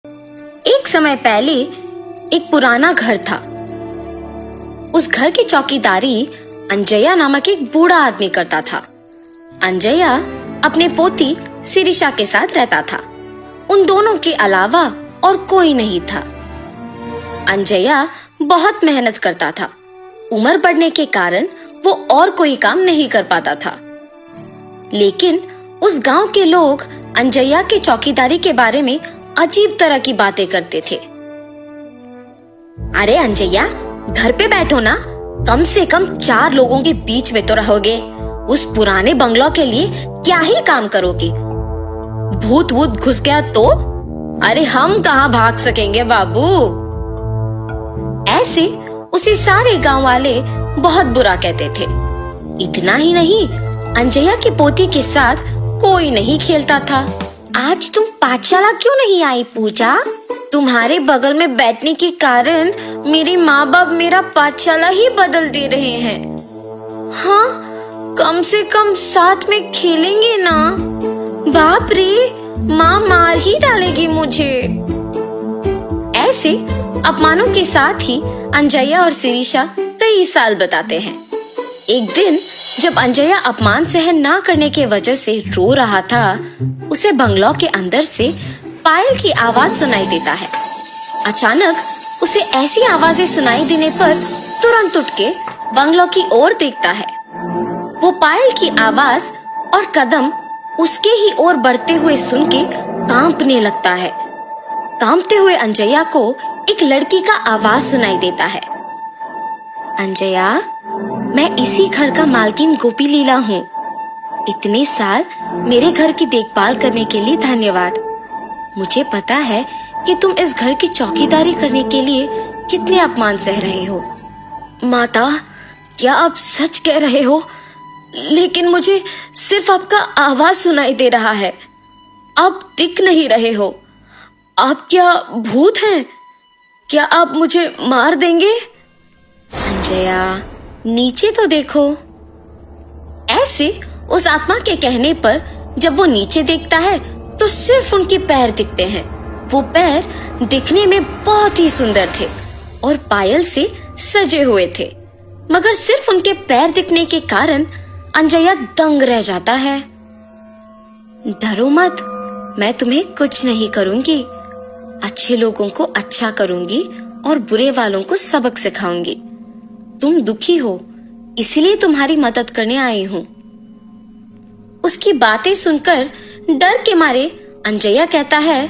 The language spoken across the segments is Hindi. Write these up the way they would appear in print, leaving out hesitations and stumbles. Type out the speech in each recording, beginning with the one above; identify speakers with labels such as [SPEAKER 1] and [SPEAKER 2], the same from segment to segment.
[SPEAKER 1] एक समय पहले एक पुराना घर था। उस घर की चौकीदारी अंजया नामक एक बूढ़ा आदमी करता था। अंजया अपने पोती शिरीषा के साथ रहता था। उन दोनों के अलावा और कोई नहीं था। अंजया बहुत मेहनत करता था। उम्र बढ़ने के कारण वो और कोई काम नहीं कर पाता था। लेकिन उस गांव के लोग अंजया के चौकीदारी के बारे में अजीब तरह की बातें करते थे। अरे अंजया, घर पे बैठो ना, कम से कम 4 लोगों के बीच में तो रहोगे। उस पुराने बंगलो के लिए क्या ही काम करोगे? भूत वूत घुस गया तो? अरे हम कहाँ भाग सकेंगे बाबू। ऐसे उसे सारे गांव वाले बहुत बुरा कहते थे। इतना ही नहीं, अंजया की पोती के साथ कोई नहीं खेलता था। आज तुम पाठशाला क्यों नहीं आई पूजा? तुम्हारे बगल में बैठने के कारण मेरे माँ बाप मेरा पाठशाला ही बदल दे रहे हैं। हाँ, कम से कम साथ में खेलेंगे ना। बाप रे, माँ मार ही डालेगी मुझे। ऐसे अपमानों के साथ ही अंजया और शिरीषा कई साल बताते हैं। एक दिन जब अंजया अपमान सहन ना करने के वजह से रो रहा था, उसे बंगलो के अंदर से पायल की आवाज सुनाई देता है। अचानक उसे ऐसी आवाजें सुनाई देने पर तुरंत उठ के बंगलो की ओर देखता है। वो पायल की आवाज और कदम उसके ही ओर बढ़ते हुए सुन के कांपने लगता है। कांपते हुए अंजया को एक लड़की का आवाज सुनाई देता है। अंजया, मैं इसी घर का मालकिन गोपी लीला हूँ। इतने साल मेरे घर की देखभाल करने के लिए धन्यवाद। मुझे पता है कि तुम इस घर की चौकीदारी करने के लिए कितने अपमान सह रहे हो। माता, क्या आप सच कह रहे हो? लेकिन मुझे सिर्फ आपका आवाज सुनाई दे रहा है। आप दिख नहीं रहे हो। आप क्या भूत हैं? क्या आप मुझे मार देंगे? अंजया, नीचे तो देखो। ऐसे उस आत्मा के कहने पर जब वो नीचे देखता है तो सिर्फ उनके पैर दिखते हैं। वो पैर दिखने में बहुत ही सुंदर थे और पायल से सजे हुए थे, मगर सिर्फ उनके पैर दिखने के कारण अंजया दंग रह जाता है। डरो मत, मैं तुम्हें कुछ नहीं करूंगी। अच्छे लोगों को अच्छा करूंगी और बुरे वालों को सबक सिखाऊंगी। तुम दुखी हो, इसलिए तुम्हारी मदद करने आई हूँ। उसकी बातें सुनकर डर के मारे अंजया कहता है,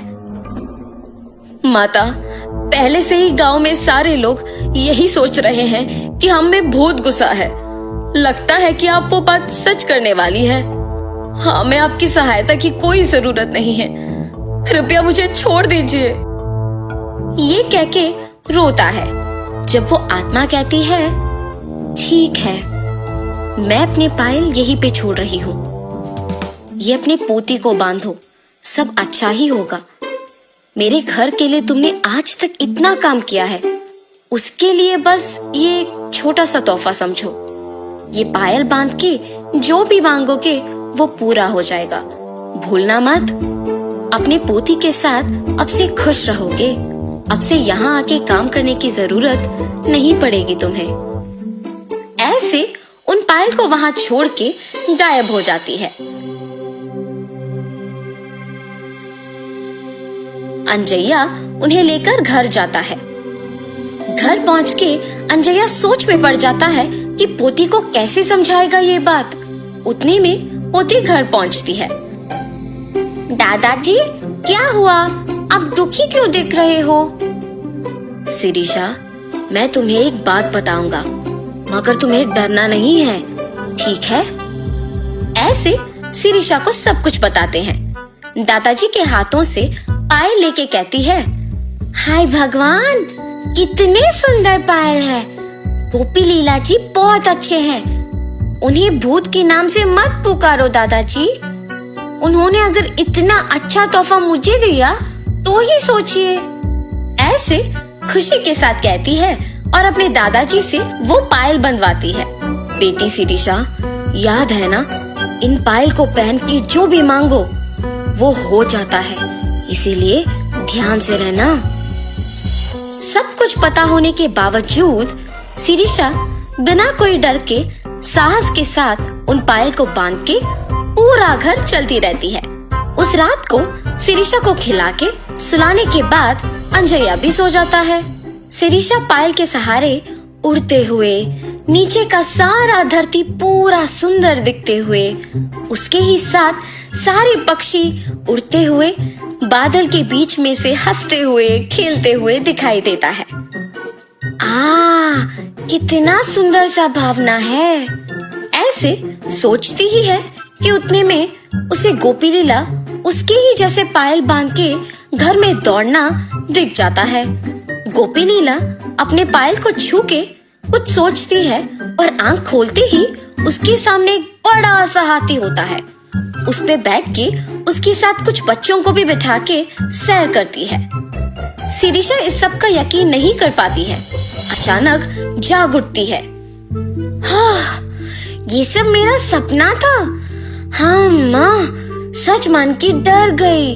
[SPEAKER 1] माता, पहले से ही गांव में सारे लोग यही सोच रहे हैं कि हम में भूत घुसा है। लगता है कि आप वो बात सच करने वाली है। हाँ, मैं आपकी सहायता की कोई जरूरत नहीं है। कृपया मुझे छोड़ दीजिए। ये कह के रोता है। जब वो आत्मा कहती है, ठीक है, मैं अपने पायल यहीं पे छोड़ रही हूँ। ये अपने पोती को बांधो, सब अच्छा ही होगा। मेरे घर के लिए तुमने आज तक इतना काम किया है, उसके लिए बस ये एक छोटा सा तोहफा समझो। ये पायल बांध के जो भी मांगोगे वो पूरा हो जाएगा। भूलना मत। अपने पोती के साथ अब से खुश रहोगे। अब से यहाँ आके काम करने की जरूरत नहीं पड़ेगी तुम्हें। ऐसे उन पायल को वहां छोड़ के गायब हो जाती है। अंजया उन्हें लेकर घर जाता है। घर पहुंच के अंजया सोच में पड़ जाता है कि पोती को कैसे समझाएगा ये बात। उतने में पोती घर पहुंचती है। दादाजी, क्या हुआ? आप दुखी क्यों दिख रहे हो? शिरीषा, मैं तुम्हें एक बात बताऊंगा, मगर तुम्हें डरना नहीं है, ठीक है? ऐसे शिरीषा को सब कुछ बताते हैं। दादाजी के हाथों से पायल लेके कहती है, हाय भगवान, कितने सुंदर पायल है। गोपी लीला जी बहुत अच्छे हैं। उन्हें भूत के नाम से मत पुकारो दादाजी। उन्होंने अगर इतना अच्छा तोहफा मुझे दिया तो ही सोचिए। ऐसे खुशी के साथ कहती है और अपने दादाजी से वो पायल बंधवाती है। बेटी शिरीषा, याद है ना, इन पायल को पहन के जो भी मांगो वो हो जाता है, इसीलिए ध्यान से रहना। सब कुछ पता होने के बावजूद शिरीषा बिना कोई डर के साहस के साथ उन पायल को बांध के पूरा घर चलती रहती है। उस रात को शिरीषा को खिला के सुलाने के बाद अंजया भी सो जाता है। शिरीषा पायल के सहारे उड़ते हुए नीचे का सारा धरती पूरा सुंदर दिखते हुए, उसके ही साथ सारे पक्षी उड़ते हुए बादल के बीच में से हंसते हुए खेलते हुए दिखाई देता है। कितना सुंदर सा भावना है। ऐसे सोचती ही है कि उतने में उसे गोपी लीला उसके ही जैसे पायल बांध के घर में दौड़ना दिख जाता है। गोपी लीला अपने पायल को छू के कुछ सोचती है और आंख खोलते ही उसके सामने एक बड़ा सा हाथी होता है। उस पे बैठ के उसके साथ कुछ बच्चों को भी बिठा के सैर करती है। शिरीषा इस सब का यकीन नहीं कर पाती है। अचानक जाग उठती है। ये सब मेरा सपना था। हाँ माँ, सच मान के डर गई।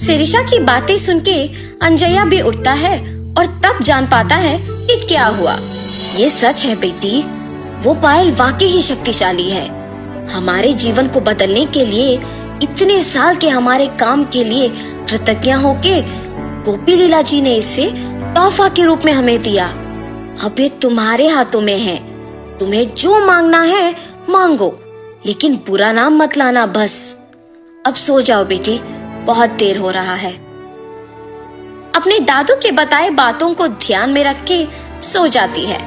[SPEAKER 1] शिरीषा की बातें सुन के अंजया भी उठता है और तब जान पाता है कि क्या हुआ। ये सच है बेटी, वो पायल वाकई ही शक्तिशाली है। हमारे जीवन को बदलने के लिए, इतने साल के हमारे काम के लिए कृतज्ञ होके गोपी लीला जी ने इसे तोहफा के रूप में हमें दिया। अब ये तुम्हारे हाथों में है। तुम्हें जो मांगना है मांगो, लेकिन बुरा नाम मत लाना बस। अब सो जाओ बेटी, बहुत देर हो रहा है। अपने दादू के बताए बातों को ध्यान में रख के सो जाती है।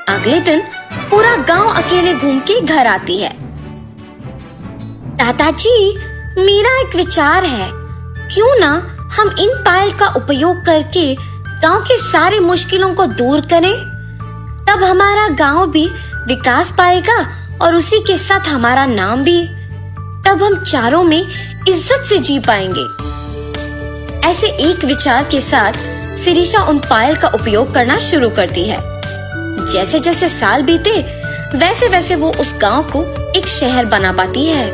[SPEAKER 1] अगले दिन पूरा गांव अकेले घूम के घर आती है। दादाजी, मेरा एक विचार है, क्यों ना हम इन पायल का उपयोग करके गांव के सारे मुश्किलों को दूर करें। तब हमारा गांव भी विकास पाएगा और उसी के साथ हमारा नाम भी। तब हम चारों में इज्जत से जी पाएंगे। ऐसे एक विचार के साथ शिरीषा उन पायल का उपयोग करना शुरू करती है। जैसे जैसे साल बीते वैसे वैसे वो उस गांव को एक शहर बना पाती है।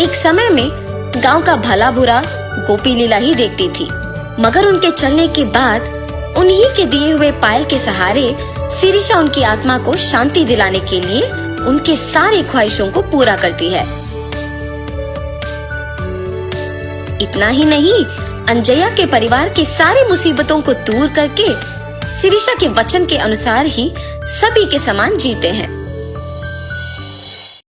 [SPEAKER 1] एक समय में गांव का भला बुरा गोपी लीला ही देखती थी, मगर उनके चलने के बाद उन्हीं के दिए हुए पायल के सहारे शिरीषा उनकी आत्मा को शांति दिलाने के लिए उनके सारी ख्वाहिशों को पूरा करती है। इतना ही नहीं, अंजया के परिवार की सारी मुसीबतों को दूर करके शिरीषा के वचन के अनुसार ही सभी के समान जीते हैं।